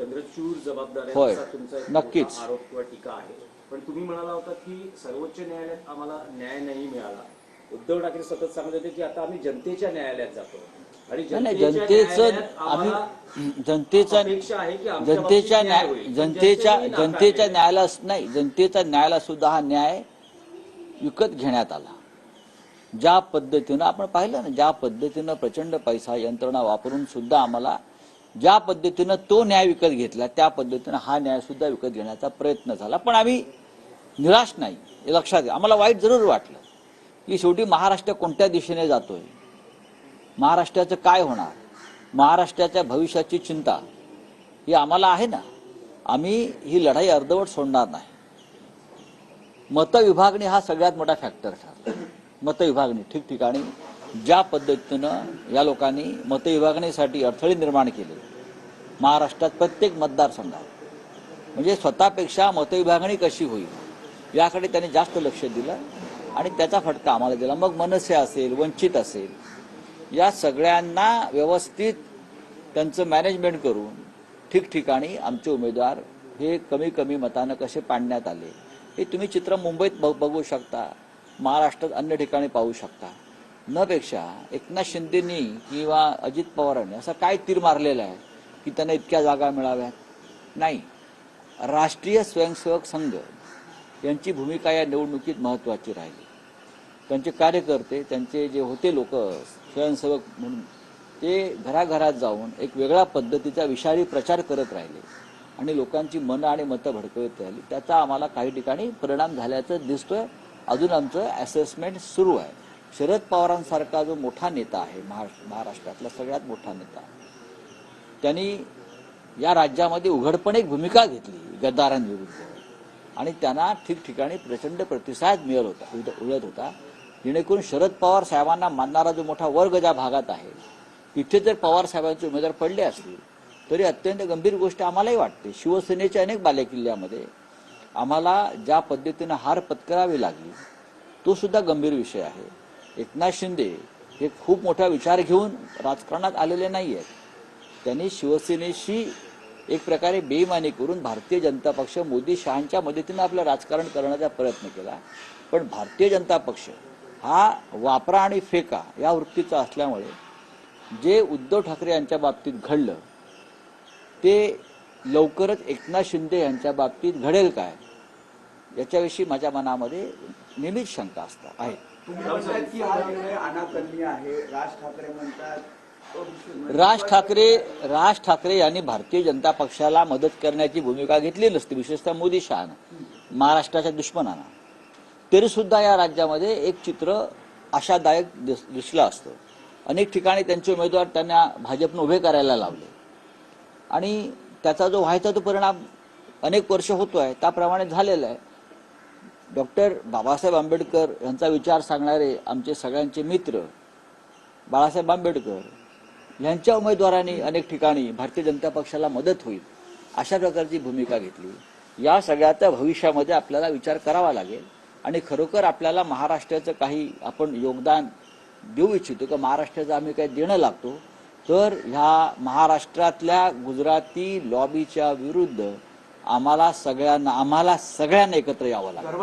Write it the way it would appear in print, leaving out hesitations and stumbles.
चंद्रचूड जबाबदार होय, असा तुमचा एक नक्कीच मोठा आरोप किंवा टीका आहे. पण तुम्ही म्हणाला होता की सर्वोच्च न्यायालयात आम्हाला न्याय नाही मिळाला. उद्धव ठाकरे सतत सांगत होते की आता आम्ही जनतेच्या न्यायालयात जातो आणि जनतेच्या न्यायालयात आम्हाला जनतेचा अपेक्षा आहे की आमच्या बाबतीत न्याय होईल. जनतेच्या न्यायाला नाही, जनतेचा न्यायाला सुद्धा हा न्याय विकत घेण्यात आला. ज्या पद्धतीनं आपण पाहिलं ना, ज्या पद्धतीनं प्रचंड पैसा यंत्रणा वापरून सुद्धा आम्हाला ज्या पद्धतीनं तो न्याय विकत घेतला, त्या पद्धतीनं हा न्याय सुद्धा विकत घेण्याचा प्रयत्न झाला. पण आम्ही निराश नाही, हे लक्षात घ्या. आम्हाला वाईट जरूर वाटलं की शेवटी महाराष्ट्र कोणत्या दिशेने जातोय, महाराष्ट्राचं काय होणार, महाराष्ट्राच्या भविष्याची चिंता ही आम्हाला आहे ना. आम्ही ही लढाई अर्धवट सोडणार नाही. मतविभागणी हा सगळ्यात मोठा फॅक्टर ठरला. मतविभागणी ठिकठिकाणी ज्या पद्धतीनं या लोकांनी मतविभागणीसाठी अडथळे निर्माण केले महाराष्ट्रात प्रत्येक मतदारसंघात, म्हणजे स्वतःपेक्षा मतविभागणी कशी होईल याकडे त्यांनी जास्त लक्ष दिलं आणि त्याचा फटका आम्हाला दिला. मग मनसे असेल, वंचित असेल, या सगळ्यांना व्यवस्थित त्यांचं मॅनेजमेंट करून ठिकठिकाणी आमचे उमेदवार हे कमी कमी मतानं कसे पाडण्यात आले हे तुम्ही चित्र मुंबईत बघू शकता, महाराष्ट्रात अन्य ठिकाणी पाहू शकता. न पेक्षा एकनाथ शिंदेनी किंवा अजित पवारांनी असा काय तीर मारलेला आहे की त्यांना इतक्या जागा मिळाव्यात? नाही. राष्ट्रीय स्वयंसेवक संघ यांची भूमिका या निवडणुकीत महत्त्वाची राहिली. त्यांचे कार्यकर्ते, त्यांचे जे होते लोक स्वयंसेवक म्हणून, ते घराघरात जाऊन एक वेगळ्या पद्धतीचा विषारी प्रचार करत राहिले आणि लोकांची मनं आणि मतं भडकवत राहिली. त्याचा आम्हाला काही ठिकाणी परिणाम झाल्याचं दिसतोय. अजून आमचं असेसमेंट सुरू आहे. शरद पवारांसारखा जो मोठा नेता आहे, महाराष्ट्रातला सगळ्यात मोठा नेता, त्यांनी या राज्यामध्ये उघडपणे एक भूमिका घेतली गद्दारांविरुद्ध आणि त्यांना ठिकठिकाणी प्रचंड प्रतिसाद मिळत होता. जेणेकरून शरद पवार साहेबांना मानणारा जो मोठा वर्ग ज्या भागात आहे तिथे जर पवार साहेबांचे उमेदवार पडले असतील तरी अत्यंत गंभीर गोष्ट आम्हालाही वाटते. शिवसेनेच्या अनेक बालेकिल्ल्यामध्ये आम्हाला ज्या पद्धतीनं हार पत्करावी लागली तो सुद्धा गंभीर विषय आहे. एकनाथ शिंदे हे खूप मोठा विचार घेऊन राजकारणात आलेले नाही आहेत. त्यांनी शिवसेनेशी एक प्रकारे बेईमानी करून भारतीय जनता पक्ष मोदी शहांच्या मदतीनं आपलं राजकारण करण्याचा प्रयत्न केला. पण भारतीय जनता पक्ष हा वापरा आणि फेका या वृत्तीचा असल्यामुळे जे उद्धव ठाकरे यांच्या बाबतीत घडलं ते लवकरच एकनाथ शिंदे यांच्या बाबतीत घडेल काय याच्याविषयी माझ्या मनामध्ये नेहमीच शंका आहे. राज ठाकरे यांनी भारतीय जनता पक्षाला मदत करण्याची भूमिका घेतली नसती, विशेषतः मोदी शहानं महाराष्ट्राच्या दुश्मनानं, तरी सुद्धा या राज्यामध्ये एक चित्र आशादायक दिसलं असतं. अनेक ठिकाणी त्यांचे उमेदवार त्यांना भाजपनं उभे करायला लावले आणि त्याचा जो व्हायचा तो परिणाम अनेक वर्ष होतोय त्याप्रमाणे झालेला आहे. डॉक्टर बाबासाहेब आंबेडकर यांचा विचार सांगणारे आमचे सगळ्यांचे मित्र बाळासाहेब आंबेडकर यांच्या उमेदवारांनी अनेक ठिकाणी भारतीय जनता पक्षाला मदत होईल अशा प्रकारची भूमिका घेतली. या सगळ्याच्या भविष्यामध्ये आपल्याला विचार करावा लागेल आणि खरोखर आपल्याला महाराष्ट्राचं काही आपण योगदान देऊ इच्छितो का महाराष्ट्राचं आम्ही काही देणं लागतो तर ह्या महाराष्ट्रातल्या गुजराती लॉबीच्या विरुद्ध आम्हाला सगळ्यांना एकत्र यावं लागेल.